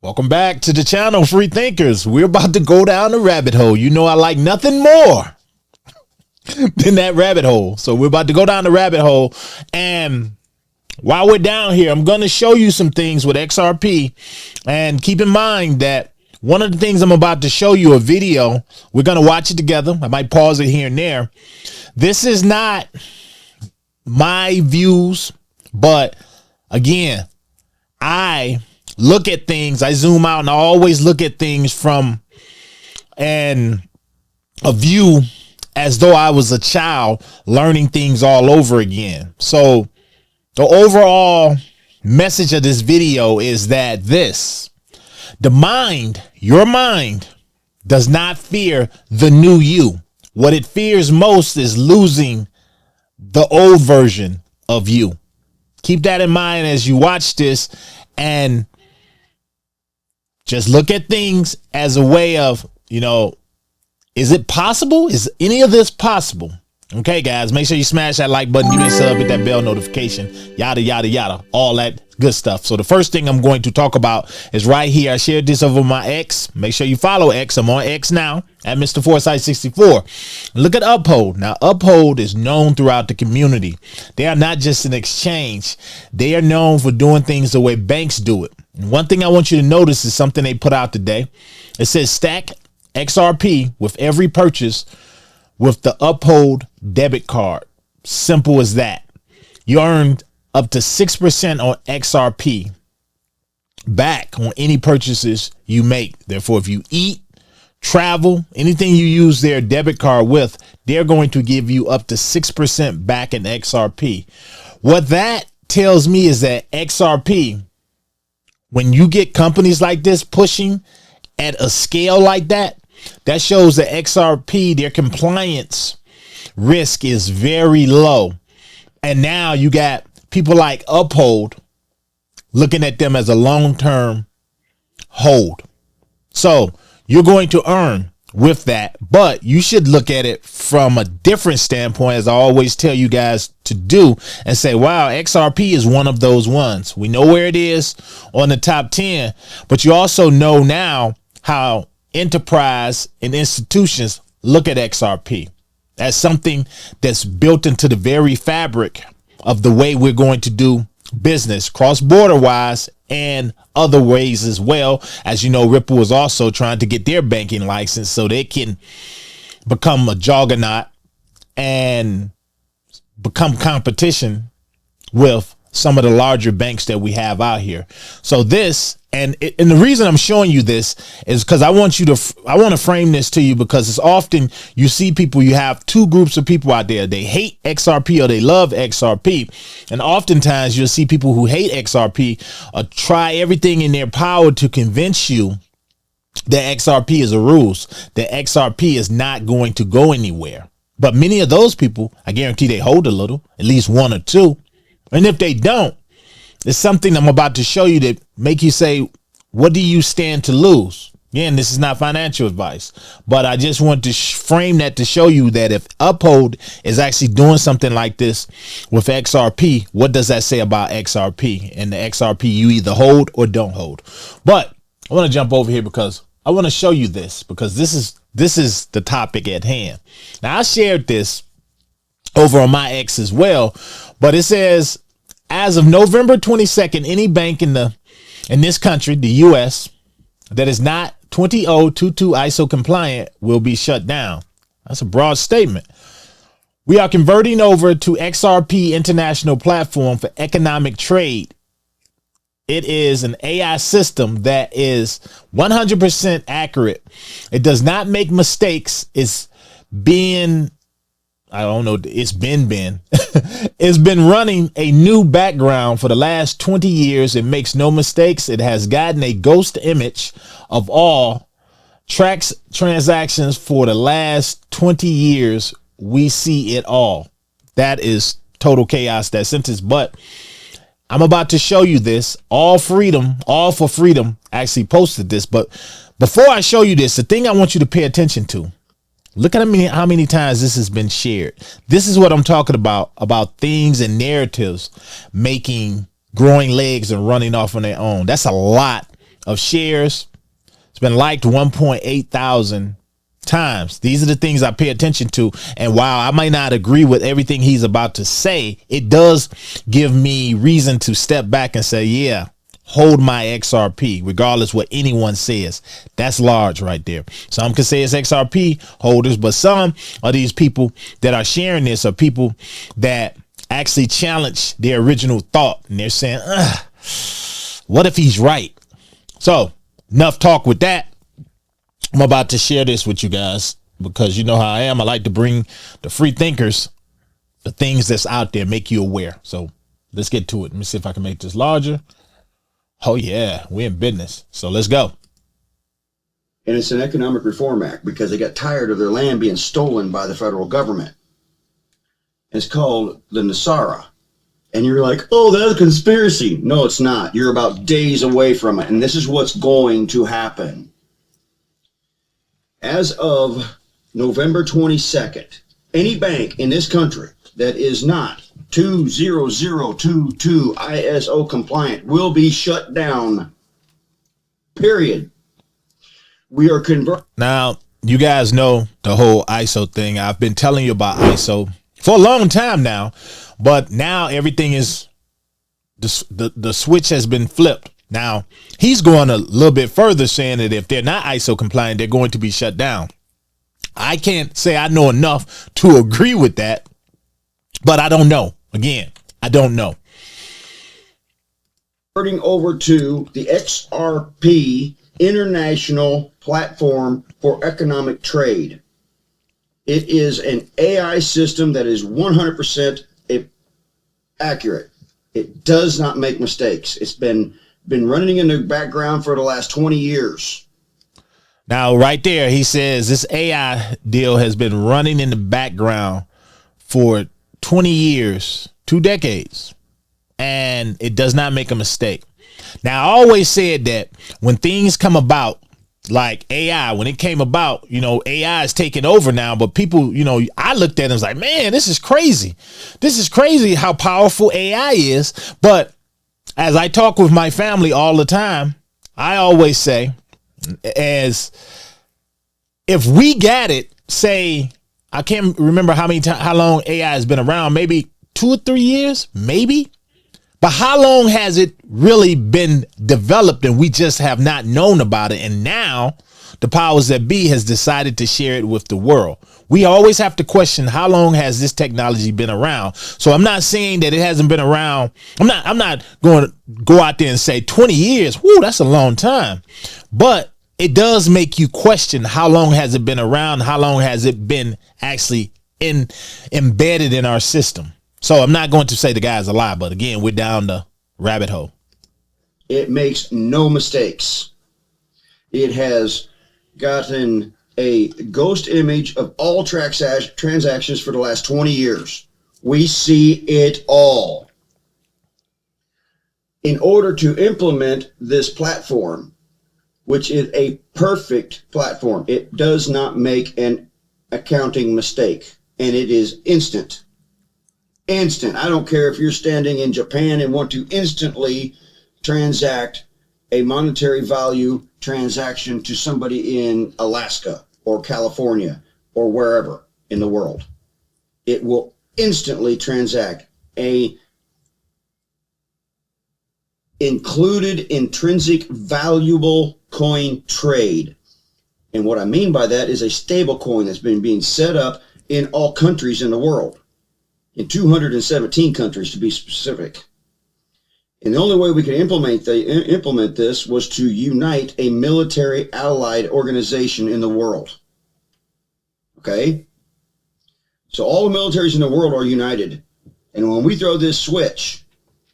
Welcome back to the channel, free thinkers. We're about to go down the rabbit hole. You know I like nothing more than that rabbit hole. So we're about to go down the rabbit hole. And while we're down here, I'm going to show you some things with XRP. And keep in mind that one of the things I'm about to show you a video. We're going to watch it together. I might pause it here and there. This is not my views, but again, I look at things, I zoom out, and I always look at things from a view as though I was a child learning things all over again. So the overall message of this video is that your mind does not fear the new you. What it fears most is losing the old version of you. Keep that in mind as you watch this, and just look at things as a way of, is it possible? Is any of this possible? Okay, guys, make sure you smash that like button, give me a sub, hit that bell notification, yada, yada, yada, all that good stuff. So the first thing I'm going to talk about is right here. I shared this over my X. Make sure you follow X. I'm on X now at Mr. Foresight 64. Look at Uphold. Now, Uphold is known throughout the community. They are not just an exchange. They are known for doing things the way banks do it. And one thing I want you to notice is something they put out today. It says stack XRP with every purchase with the Uphold debit card. Simple as that. You earned up to 6% on XRP back on any purchases you make. Therefore, if you eat, travel, anything you use their debit card with, they're going to give you up to 6% back in XRP. What that tells me is that XRP, when you get companies like this pushing at a scale like that, that shows that XRP, their compliance risk is very low. And now you got people like Uphold looking at them as a long-term hold. So you're going to earn with that, but you should look at it from a different standpoint, as I always tell you guys to do, and say, wow, XRP is one of those ones. We know where it is on the top 10, but you also know now how enterprise and institutions look at XRP as something that's built into the very fabric of the way we're going to do business, cross-border wise and other ways as well. As you know, Ripple is also trying to get their banking license so they can become a juggernaut and become competition with some of the larger banks that we have out here. So this, and the reason I'm showing you this is because I want to frame this to you, because it's often you see people, you have two groups of people out there. They hate XRP or they love XRP. And oftentimes you'll see people who hate XRP try everything in their power to convince you that XRP is a ruse, that XRP is not going to go anywhere. But many of those people, I guarantee they hold a little, at least one or two. And if they don't, it's something I'm about to show you that make you say, what do you stand to lose? Again, this is not financial advice, but I just want to frame that to show you that if Uphold is actually doing something like this with XRP, what does that say about XRP? And the XRP you either hold or don't hold. But I want to jump over here because I want to show you this, because this is the topic at hand. Now, I shared this over on my X as well, but it says, as of November 22nd, any bank in this country, the US, that is not 20022 ISO compliant will be shut down. That's a broad statement. We are converting over to XRP International Platform for economic trade. It is an AI system that is 100% accurate. It does not make mistakes. It's been it's been running a new background for the last 20 years. It makes no mistakes. It has gotten a ghost image of all tracks transactions for the last 20 years. We see it all. That is total chaos, that sentence. But I'm about to show you this. All for freedom actually posted this. But before I show you this, the thing I want you to pay attention to, look at how many times this has been shared. This is what I'm talking about things and narratives making growing legs and running off on their own. That's a lot of shares. It's been liked 1.8 thousand times. These are the things I pay attention to. And while I might not agree with everything he's about to say, it does give me reason to step back and say, yeah, hold my XRP, regardless what anyone says. That's large right there. Some can say it's XRP holders, but some of these people that are sharing this are people that actually challenge their original thought. And they're saying, what if he's right? So enough talk with that. I'm about to share this with you guys because you know how I am. I like to bring the free thinkers, the things that's out there, make you aware. So let's get to it. Let me see if I can make this larger. Oh, yeah, we're in business. So let's go. And it's an economic reform act because they got tired of their land being stolen by the federal government. It's called the NSARA. And you're like, oh, that's a conspiracy. No, it's not. You're about days away from it. And this is what's going to happen. As of November 22nd, any bank in this country that is not 20022 ISO compliant will be shut down. Period. We are Now, you guys know the whole ISO thing. I've been telling you about ISO for a long time now, but now everything is the switch has been flipped. Now, he's going a little bit further, saying that if they're not ISO compliant, they're going to be shut down. I can't say I know enough to agree with that, but I don't know. Again, I don't know. Converting over to the XRP International Platform for Economic Trade. It is an AI system that is 100% accurate. It does not make mistakes. It's been running in the background for the last 20 years. Now, right there, he says this AI deal has been running in the background for 20 years, 2 decades, and it does not make a mistake. Now, I always said that when things come about, like AI, when it came about, you know, AI is taking over now, but people, you know, I looked at it and was like, man, this is crazy. This is crazy how powerful AI is. But as I talk with my family all the time, I always say, as if we got it, say, I can't remember how long AI has been around, maybe 2 or 3 years, maybe. But how long has it really been developed and we just have not known about it? And now the powers that be has decided to share it with the world. We always have to question, how long has this technology been around? So I'm not saying that it hasn't been around. I'm not going to go out there and say 20 years. Whoo, that's a long time. But it does make you question, how long has it been around? How long has it been actually embedded in our system? So I'm not going to say the guy's a lie, but again, we're down the rabbit hole. It makes no mistakes. It has gotten a ghost image of all transactions for the last 20 years. We see it all. In order to implement this platform, which is a perfect platform, it does not make an accounting mistake, and it is instant. Instant. I don't care if you're standing in Japan and want to instantly transact a monetary value transaction to somebody in Alaska or California or wherever in the world. It will instantly transact a included intrinsic valuable coin trade. And what I mean by that is a stable coin that's been being set up in all countries in the world. In 217 countries to be specific. And the only way we could implement this was to unite a military allied organization in the world. Okay? So all the militaries in the world are united. And when we throw this switch,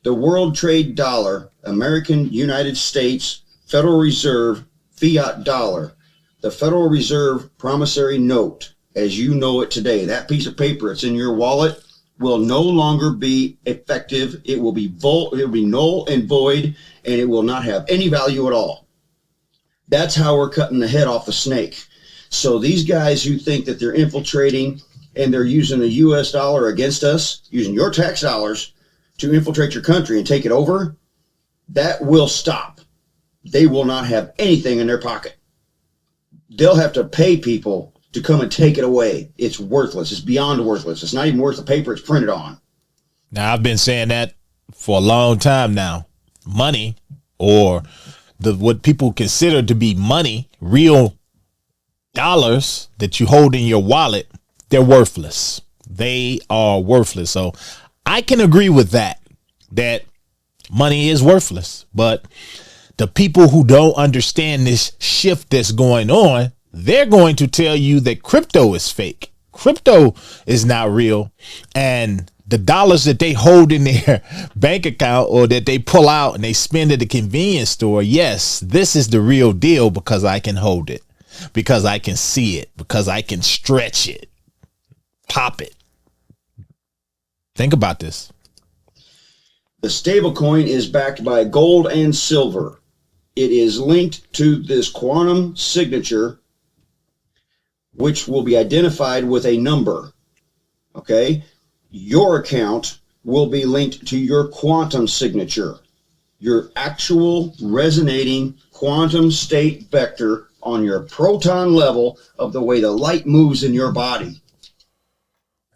the world trade dollar, American United States Federal Reserve fiat dollar, the Federal Reserve promissory note, as you know it today, that piece of paper, it's in your wallet, will no longer be effective. It will be null and void, and it will not have any value at all. That's how we're cutting the head off the snake. So these guys who think that they're infiltrating and they're using the US dollar against us, using your tax dollars to infiltrate your country and take it over, that will stop. they will not have anything in their pocket. They'll have to pay people to come and take it away. It's worthless. It's beyond worthless. It's not even worth the paper it's printed on. Now, I've been saying that for a long time now. Money, or what people consider to be money, real dollars that you hold in your wallet, they're worthless. They are worthless. So I can agree with that money is worthless. But the people who don't understand this shift that's going on, they're going to tell you that crypto is fake. Crypto is not real. And the dollars that they hold in their bank account, or that they pull out and they spend at the convenience store, yes, this is the real deal, because I can hold it, because I can see it, because I can stretch it, pop it. Think about this. The stablecoin is backed by gold and silver. It is linked to this quantum signature, which will be identified with a number. Okay? Your account will be linked to your quantum signature, your actual resonating quantum state vector on your proton level of the way the light moves in your body.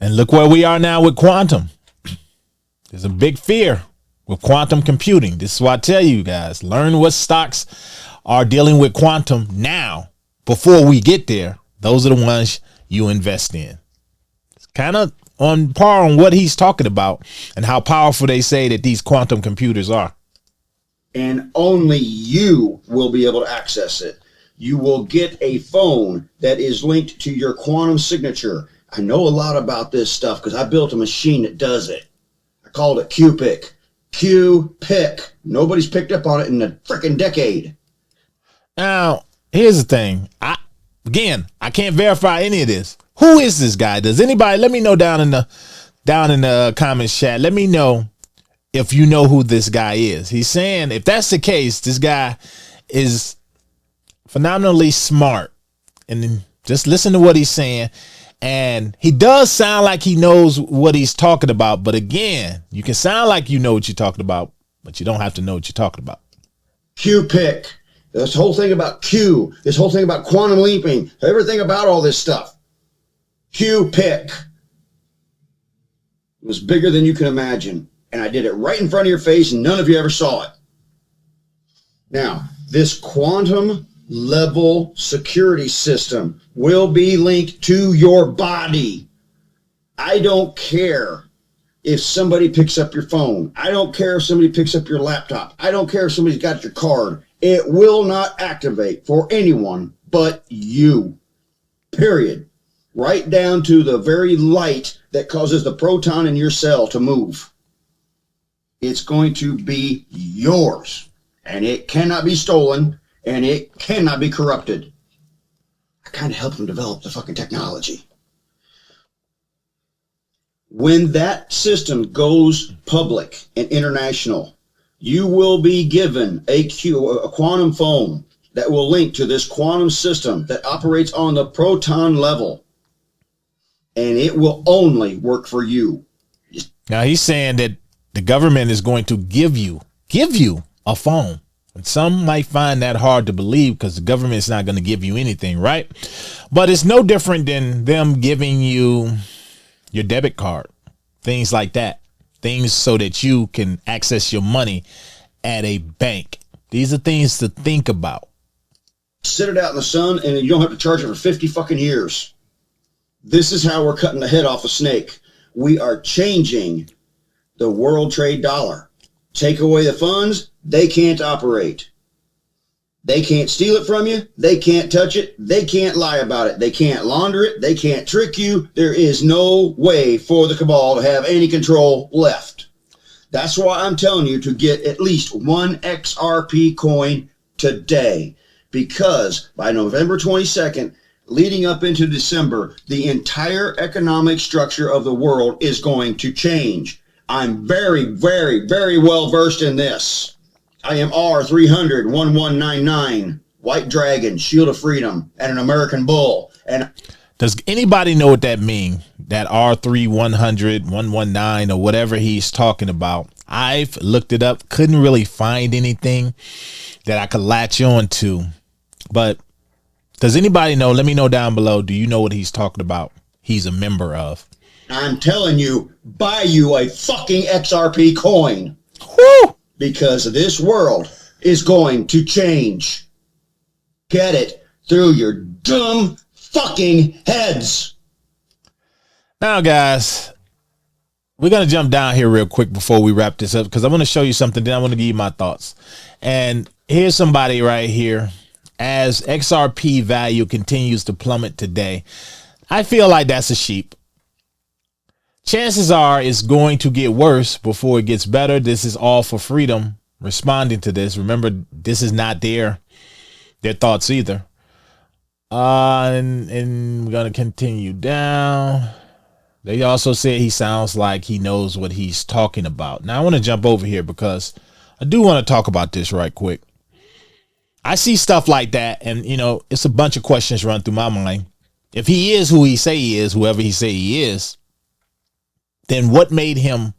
And look where we are now with quantum. There's a big fear with quantum computing. This is why I tell you guys, learn what stocks are dealing with quantum now before we get there. Those are the ones you invest in. It's kind of on par on what he's talking about and how powerful they say that these quantum computers are. And only you will be able to access it. You will get a phone that is linked to your quantum signature. I know a lot about this stuff because I built a machine that does it. I called it Q-Pick. Q-Pick. Nobody's picked up on it in a freaking decade. Now, here's the thing. I can't verify any of this. Who is this guy? Does anybody let me know down in the comments chat? Let me know if you know who this guy is. He's saying if that's the case, this guy is phenomenally smart. And then just listen to what he's saying. And he does sound like he knows what he's talking about. But again, you can sound like you know what you're talking about, but you don't have to know what you're talking about. Q-Pick. This whole thing about Q, this whole thing about quantum leaping, everything about all this stuff. Q-Pick. It was bigger than you can imagine. And I did it right in front of your face and none of you ever saw it. Now, this quantum level security system will be linked to your body. I don't care if somebody picks up your phone. I don't care if somebody picks up your laptop. I don't care if somebody's got your card. It will not activate for anyone but you. Period. Right down to the very light that causes the proton in your cell to move. It's going to be yours. And it cannot be stolen. And it cannot be corrupted. I kind of helped them develop the fucking technology. When that system goes public and international, you will be given a quantum phone that will link to this quantum system that operates on the proton level. And it will only work for you. Now he's saying that the government is going to give you a phone. And some might find that hard to believe because the government is not going to give you anything, right? But it's no different than them giving you your debit card, things like that, things so that you can access your money at a bank. These are things to think about. Sit it out in the sun and you don't have to charge it for 50 fucking years. This is how we're cutting the head off a snake. We are changing the world trade dollar. Take away the funds, they can't operate. They can't steal it from you. They can't touch it. They can't lie about it. They can't launder it. They can't trick you. There is no way for the cabal to have any control left. That's why I'm telling you to get at least one XRP coin today, because by November 22nd, leading up into December, the entire economic structure of the world is going to change. I'm very, very, very well versed in this. I am R300-1199, White Dragon, Shield of Freedom, and an American Bull. And does anybody know what that means? That R3 100 119 or whatever he's talking about. I've looked it up, couldn't really find anything that I could latch on to. But does anybody know? Let me know down below. Do you know what he's talking about? He's a member of. I'm telling you, buy you a fucking XRP coin. Woo! Because this world is going to change. Get it through your dumb fucking heads. Now, guys, we're going to jump down here real quick before we wrap this up, because I want to show you something. Then I want to give you my thoughts. And here's somebody right here. As XRP value continues to plummet today, I feel like that's a sheep. Chances are it's going to get worse before it gets better. This is all for freedom responding to this. Remember, this is not their thoughts either. And we're going to continue down. They also said he sounds like he knows what he's talking about. Now, I want to jump over here because I do want to talk about this right quick. I see stuff like that, and, you know, it's a bunch of questions run through my mind. If he is who he say he is, whoever he say he is, then what made him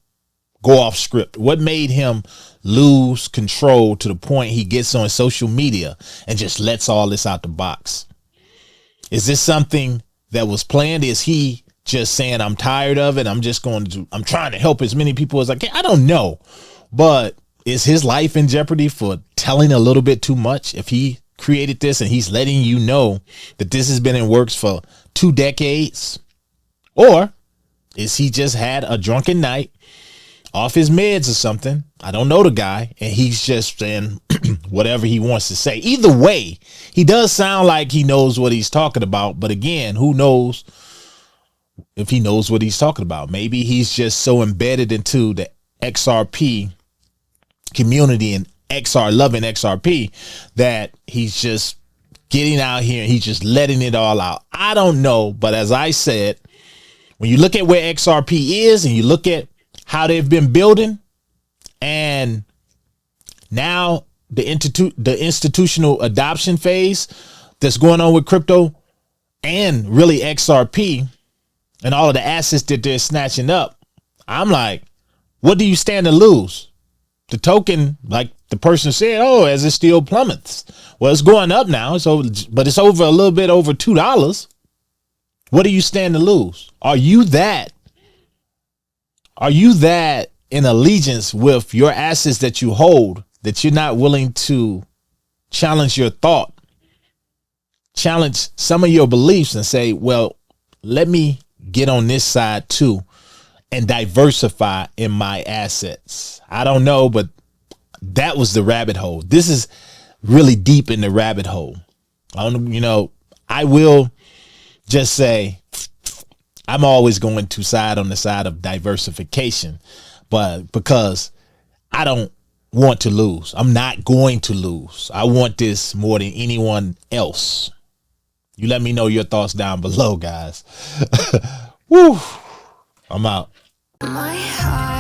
go off script? What made him lose control to the point he gets on social media and just lets all this out the box? Is this something that was planned? Is he just saying, I'm tired of it, I'm trying to help as many people as I can? I don't know. But is his life in jeopardy for telling a little bit too much? If he created this and he's letting you know that this has been in works for 2 decades? Or is he just had a drunken night off his meds or something? I don't know the guy, and he's just saying whatever he wants to say. Either way, he does sound like he knows what he's talking about. But again, who knows if he knows what he's talking about? Maybe he's just so embedded into the XRP community and loving XRP that he's just getting out here and he's just letting it all out. I don't know. But as I said, when you look at where XRP is and you look at how they've been building, and now the institutional adoption phase that's going on with crypto and really XRP and all of the assets that they're snatching up, I'm like, what do you stand to lose? The token, like the person said, oh, as it still plummets. Well, it's going up now, but it's over a little bit over $2. What do you stand to lose? Are you that in allegiance with your assets that you hold, that you're not willing to challenge your thought, challenge some of your beliefs and say, well, let me get on this side too and diversify in my assets? I don't know, but that was the rabbit hole. This is really deep in the rabbit hole. I will just say I'm always going to side on the side of diversification, but because I don't want to lose. I'm not going to lose. I want this more than anyone else. You let me know your thoughts down below, guys. Woo. I'm out. My heart.